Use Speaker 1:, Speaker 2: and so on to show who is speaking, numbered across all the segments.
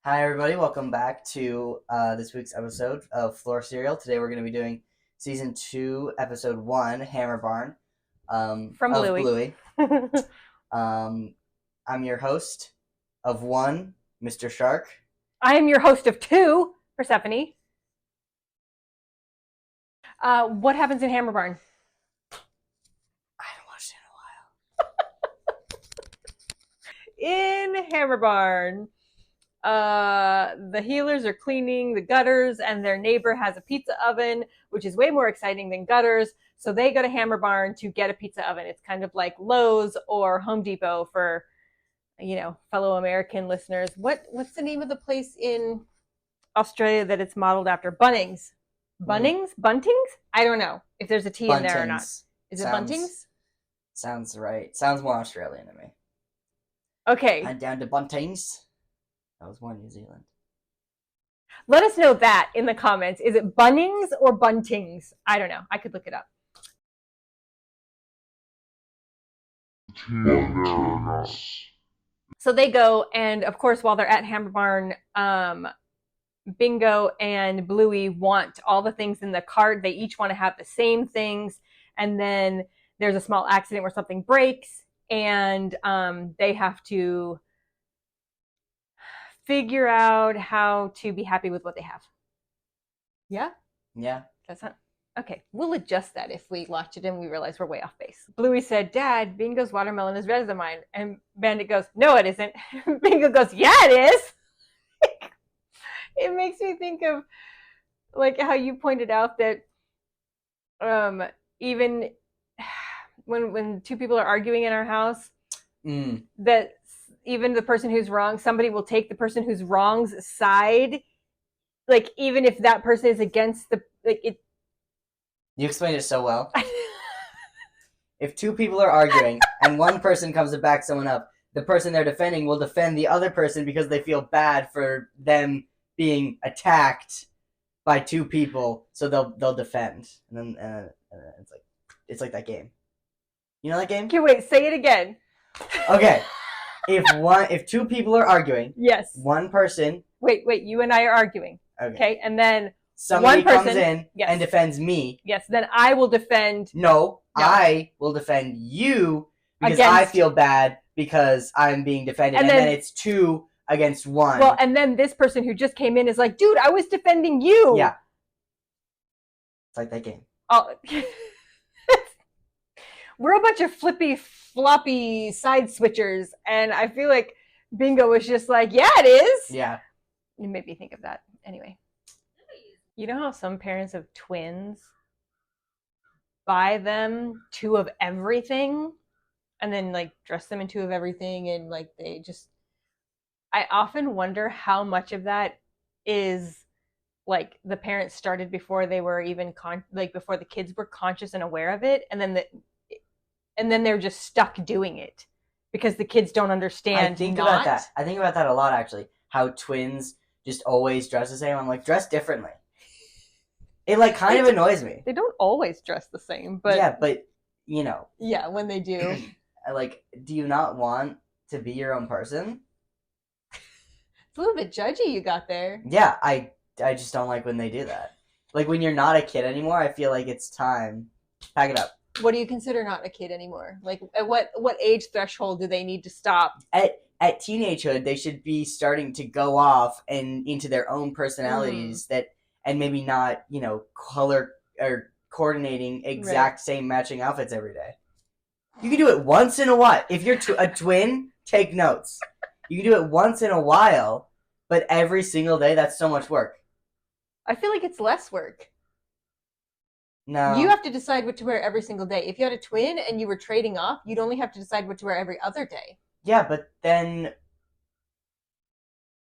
Speaker 1: Hi, everybody. Welcome back to this week's episode of FloorCereal. Today we're going to be doing Season 2, Episode 1, HammerBarn
Speaker 2: From
Speaker 1: of
Speaker 2: Bluey.
Speaker 1: Bluey. I'm your host of 1, Mr. Shark.
Speaker 2: I am your host of 2, Persephone. What happens in HammerBarn?
Speaker 1: I haven't watched it
Speaker 2: In HammerBarn, the healers are cleaning the gutters, and their neighbor has a pizza oven, which is way more exciting than gutters. So they go to HammerBarn to get a pizza oven. It's kind of like Lowe's or Home Depot for, fellow American listeners. What's the name of the place in Australia that it's modeled after? Bunnings. Bunnings? Buntings? I don't know if there's a T in there or not. Is it Buntings?
Speaker 1: Sounds right. Sounds more Australian to me.
Speaker 2: Okay.
Speaker 1: And down to Buntings. That was more New Zealand.
Speaker 2: Let us know that in the comments. Is it Bunnings or Buntings? I don't know. I could look it up. So they go, and of course, while they're at HammerBarn, Bingo and Bluey want all the things in the cart. They each want to have the same things, and then there's a small accident where something breaks, and they have to figure out how to be happy with what they have. Yeah?
Speaker 1: Yeah.
Speaker 2: That's not... Okay, we'll adjust that if we watch it and we realize we're way off base. Bluey said, "Dad, Bingo's watermelon is redder than mine." And Bandit goes, "No, it isn't." Bingo goes, "Yeah, it is." It makes me think of like how you pointed out that even when two people are arguing in our house, that even the person who's wrong, somebody will take the person who's wrong's side, like even if that person is against the like it.
Speaker 1: You explained it so well. If two people are arguing and one person comes to back someone up, the person they're defending will defend the other person because they feel bad for them being attacked by two people, so they'll defend, and then it's like that game. You know that game?
Speaker 2: Okay, wait, say it again.
Speaker 1: Okay, if two people are arguing,
Speaker 2: yes,
Speaker 1: one person.
Speaker 2: Wait, you and I are arguing. Okay, and then
Speaker 1: somebody comes in and defends me.
Speaker 2: Yes, then I will defend.
Speaker 1: No, I will defend you because I feel bad because I'm being defended, and then it's 2 against 1.
Speaker 2: Well, and then this person who just came in is like, "Dude, I was defending you."
Speaker 1: Yeah. It's like that game.
Speaker 2: Oh. We're a bunch of flippy, floppy side switchers, and I feel like Bingo was just like, "Yeah, it is."
Speaker 1: Yeah.
Speaker 2: It made me think of that. Anyway. You know how some parents of twins buy them 2 of everything and then like dress them in 2 of everything, and like they just... I often wonder how much of that is like the parents started before they were even before the kids were conscious and aware of it, and then they're just stuck doing it because the kids don't understand. I think about
Speaker 1: that a lot, actually. How twins just always dress the same. I'm like, dress differently. It like kind of annoys me.
Speaker 2: They don't always dress the same, but
Speaker 1: yeah, but you know.
Speaker 2: Yeah, when they do.
Speaker 1: Like, do you not want to be your own person?
Speaker 2: It's a little bit judgy you got there.
Speaker 1: Yeah, I just don't like when they do that. Like when you're not a kid anymore, I feel like it's time. Pack it up.
Speaker 2: What do you consider not a kid anymore? Like at what age threshold do they need to stop?
Speaker 1: At teenagehood, they should be starting to go off and into their own personalities and maybe not, color or coordinating exact same matching outfits every day. You can do it once in a while. If you're a twin, take notes. You can do it once in a while, but every single day, that's so much work.
Speaker 2: I feel like it's less work.
Speaker 1: No.
Speaker 2: You have to decide what to wear every single day. If you had a twin and you were trading off, you'd only have to decide what to wear every other day.
Speaker 1: Yeah, but then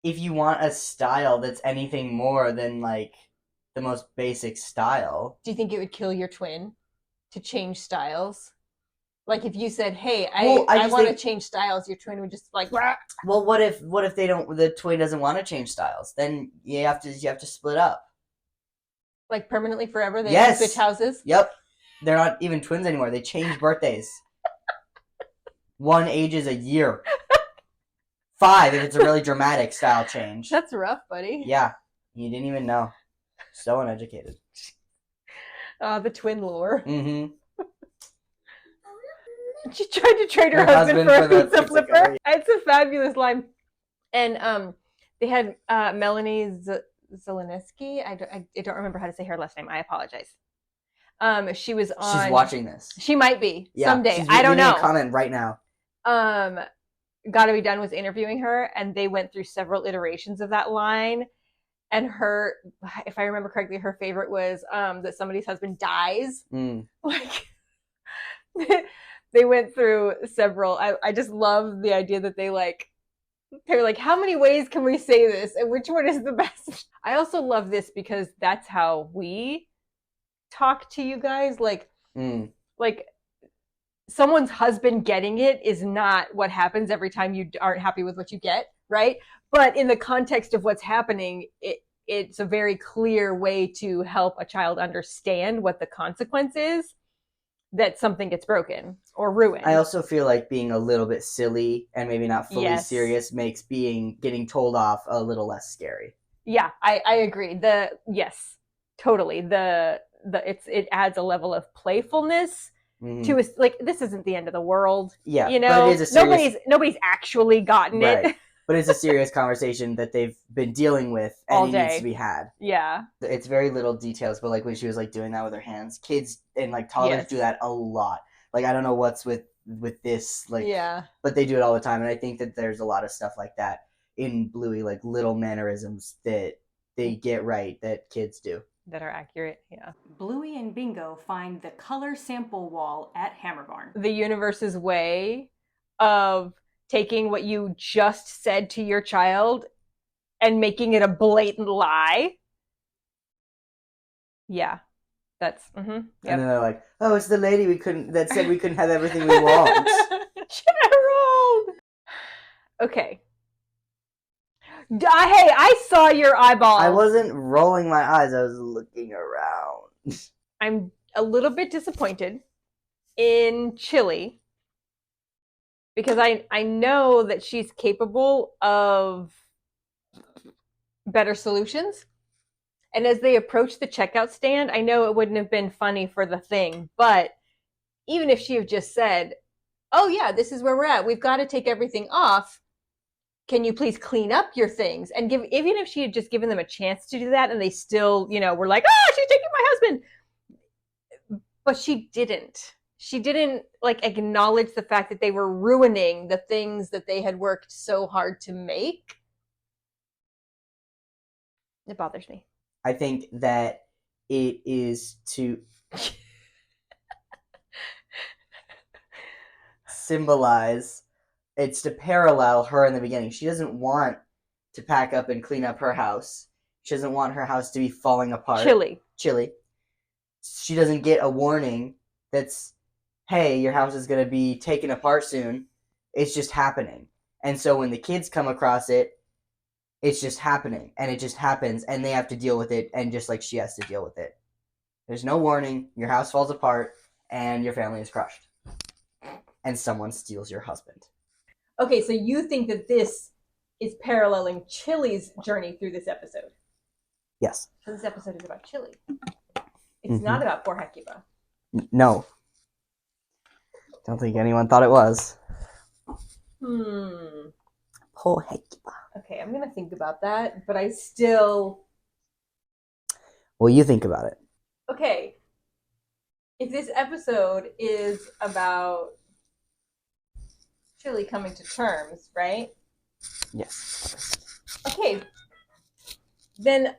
Speaker 1: if you want a style that's anything more than like the most basic style.
Speaker 2: Do you think it would kill your twin to change styles? Like if you said, "Hey, I want to change styles," your twin would just like. Rah!
Speaker 1: Well, what if the twin doesn't want to change styles? Then you have to split up.
Speaker 2: Like permanently forever? They have to switch houses?
Speaker 1: Yep. They're not even twins anymore. They change birthdays. One ages a year. 5 if it's a really dramatic style change.
Speaker 2: That's rough, buddy.
Speaker 1: Yeah, you didn't even know. So uneducated.
Speaker 2: The twin lore.
Speaker 1: Mm-hmm.
Speaker 2: She tried to trade her husband for a pizza flipper.
Speaker 1: Yeah.
Speaker 2: It's a fabulous line. And they had Melanie Zelensky. I don't remember how to say her last name. I apologize. She was on.
Speaker 1: She's watching this.
Speaker 2: She might be someday. I don't know.
Speaker 1: Comment right now.
Speaker 2: Gotta Be Done was interviewing her, and they went through several iterations of that line. And her, if I remember correctly, her favorite was that somebody's husband dies. Like, they went through several. I just love the idea that they're like, how many ways can we say this, and which one is the best? I also love this because that's how we talk to you guys. Like someone's husband getting it is not what happens every time you aren't happy with what you get, right? But in the context of what's happening, it's a very clear way to help a child understand what the consequence is that something gets broken or ruined.
Speaker 1: I also feel like being a little bit silly and maybe not fully serious makes getting told off a little less scary.
Speaker 2: Yeah, I agree. Yes, totally. It adds a level of playfulness to us. Like, this isn't the end of the world.
Speaker 1: Yeah,
Speaker 2: you know,
Speaker 1: but it is a serious...
Speaker 2: nobody's actually gotten it.
Speaker 1: But it's a serious conversation that they've been dealing with, and
Speaker 2: all
Speaker 1: it
Speaker 2: day.
Speaker 1: Needs to be had.
Speaker 2: Yeah,
Speaker 1: it's very little details, but like when she was like doing that with her hands, kids and like toddlers do that a lot. Like, I don't know what's with this, like, but they do it all the time, and I think that there's a lot of stuff like that in Bluey, like little mannerisms that they get right that kids do.
Speaker 2: That are accurate, yeah.
Speaker 3: Bluey and Bingo find the color sample wall at HammerBarn.
Speaker 2: The universe's way of taking what you just said to your child and making it a blatant lie. Yeah, that's. Yep.
Speaker 1: And then they're like, "Oh, it's the lady that said we couldn't have everything we want."
Speaker 2: Gerald. Okay. Hey, I saw your eyeballs.
Speaker 1: I wasn't rolling my eyes. I was looking around.
Speaker 2: I'm a little bit disappointed in Chili because I know that she's capable of better solutions. And as they approach the checkout stand, I know it wouldn't have been funny for the thing, but even if she had just said, "Oh yeah, this is where we're at. We've got to take everything off. Can you please clean up your things?" And even if she had just given them a chance to do that and they still, were like, "Oh, she's taking my husband." But she didn't. She didn't acknowledge the fact that they were ruining the things that they had worked so hard to make. It bothers me.
Speaker 1: I think that it is to symbolize, it's to parallel her in the beginning. She doesn't want to pack up and clean up her house. She doesn't want her house to be falling apart. Chili. She doesn't get a warning that's, hey, your house is going to be taken apart soon. It's just happening. And so when the kids come across it, it's just happening, and it just happens, and they have to deal with it, and just like she has to deal with it. There's no warning, your house falls apart, and your family is crushed. And someone steals your husband.
Speaker 2: Okay, so you think that this is paralleling Chili's journey through this episode?
Speaker 1: Yes.
Speaker 2: So this episode is about Chili. It's not about poor Hecuba.
Speaker 1: No. Don't think anyone thought it was. Poor Hecuba.
Speaker 2: Okay, I'm going to think about that, but I still...
Speaker 1: Well, you think about it.
Speaker 2: Okay. If this episode is about Chili coming to terms, right?
Speaker 1: Yes.
Speaker 2: Okay. Then...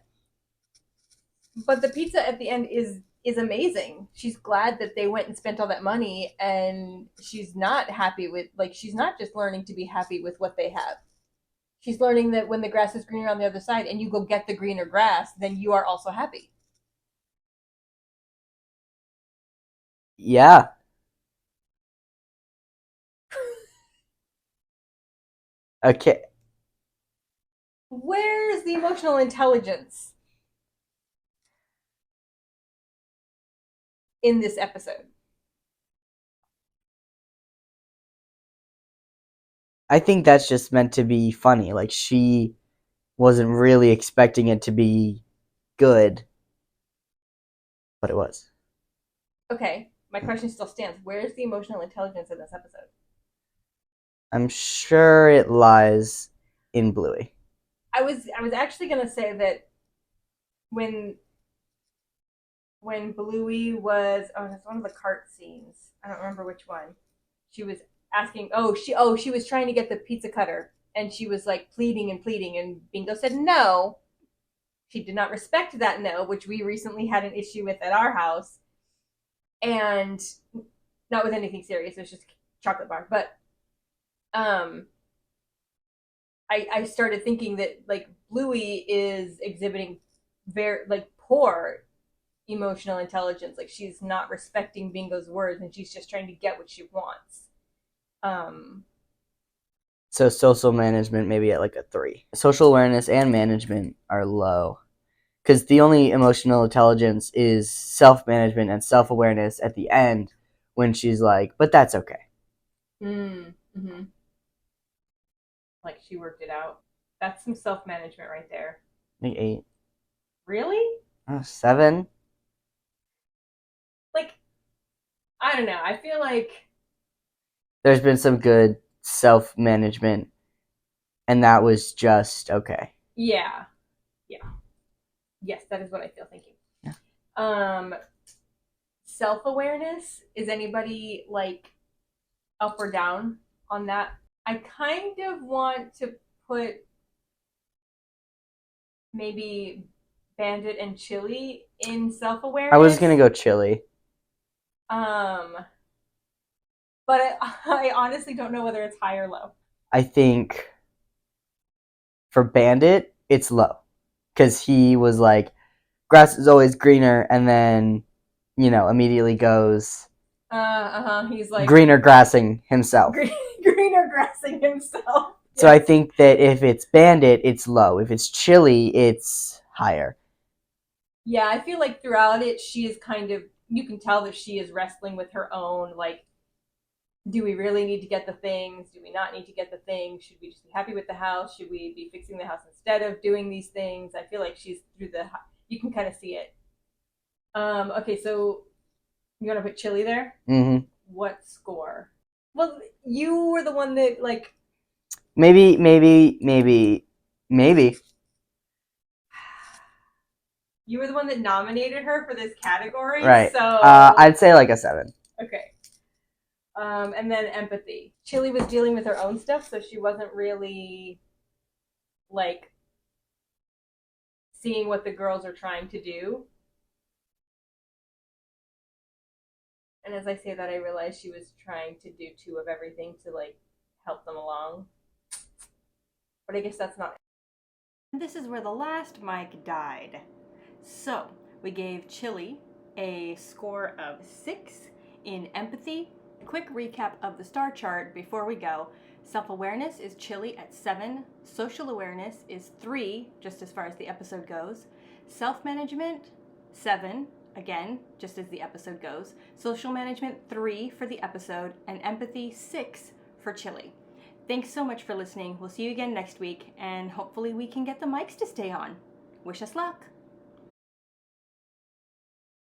Speaker 2: But the pizza at the end is amazing. She's glad that they went and spent all that money, and she's not happy with... she's not just learning to be happy with what they have. She's learning that when the grass is greener on the other side and you go get the greener grass, then you are also happy.
Speaker 1: Yeah. Okay.
Speaker 2: Where's the emotional intelligence in this episode?
Speaker 1: I think that's just meant to be funny. Like, she wasn't really expecting it to be good, but it was.
Speaker 2: Okay, my question still stands. Where's the emotional intelligence in this episode?
Speaker 1: I'm sure it lies in Bluey.
Speaker 2: I was actually gonna say that when Bluey was, oh, it's one of the cart scenes. I don't remember which one. She was asking, she was trying to get the pizza cutter, and she was like pleading and pleading, and Bingo said no. She did not respect that no, which we recently had an issue with at our house, and not with anything serious. It was just a chocolate bar, but um, I started thinking that like Bluey is exhibiting very like poor emotional intelligence. Like she's not respecting Bingo's words, and she's just trying to get what she wants.
Speaker 1: So social management maybe at like a 3. Social awareness and management are low. Because the only emotional intelligence is self-management and self-awareness at the end when she's like, but that's okay.
Speaker 2: Mm-hmm. Like she worked it out. That's some self-management right there.
Speaker 1: Like 8.
Speaker 2: Really?
Speaker 1: 7?
Speaker 2: Like, I don't know. I feel like
Speaker 1: There's been some good self-management, and that was just okay.
Speaker 2: yeah. Yes, that is what I feel thinking.
Speaker 1: Yeah.
Speaker 2: Self-awareness, is anybody like up or down on that? I kind of want to put maybe Bandit and Chili in self-awareness.
Speaker 1: I was gonna go Chili.
Speaker 2: But I honestly don't know whether it's high or low.
Speaker 1: I think for Bandit, it's low. Because he was like, grass is always greener, and then, immediately goes
Speaker 2: He's like
Speaker 1: greener grassing himself.
Speaker 2: greener grassing himself.
Speaker 1: So I think that if it's Bandit, it's low. If it's Chili, it's higher.
Speaker 2: Yeah, I feel like throughout it, she is kind of, you can tell that she is wrestling with her own, like, do we really need to get the things? Do we not need to get the things? Should we just be happy with the house? Should we be fixing the house instead of doing these things? I feel like she's through you can kind of see it. Okay, so you want to put Chili there?
Speaker 1: Mm-hmm.
Speaker 2: What score? Well, you were the one that, like...
Speaker 1: Maybe.
Speaker 2: You were the one that nominated her for this category,
Speaker 1: right?
Speaker 2: So
Speaker 1: I'd say like a 7.
Speaker 2: Okay. And then empathy. Chili was dealing with her own stuff, so she wasn't really like seeing what the girls are trying to do. And as I say that, I realized she was trying to do 2 of everything to like help them along. But I guess that's not.
Speaker 3: This is where the last mic died. So we gave Chili a score of 6 in empathy. Quick recap of the star chart before we go. Self-awareness is Chili at 7. Social awareness is 3, just as far as the episode goes. Self-management, 7, again, just as the episode goes. Social management, 3 for the episode. And empathy, 6 for Chili. Thanks so much for listening. We'll see you again next week, and hopefully we can get the mics to stay on. Wish us luck.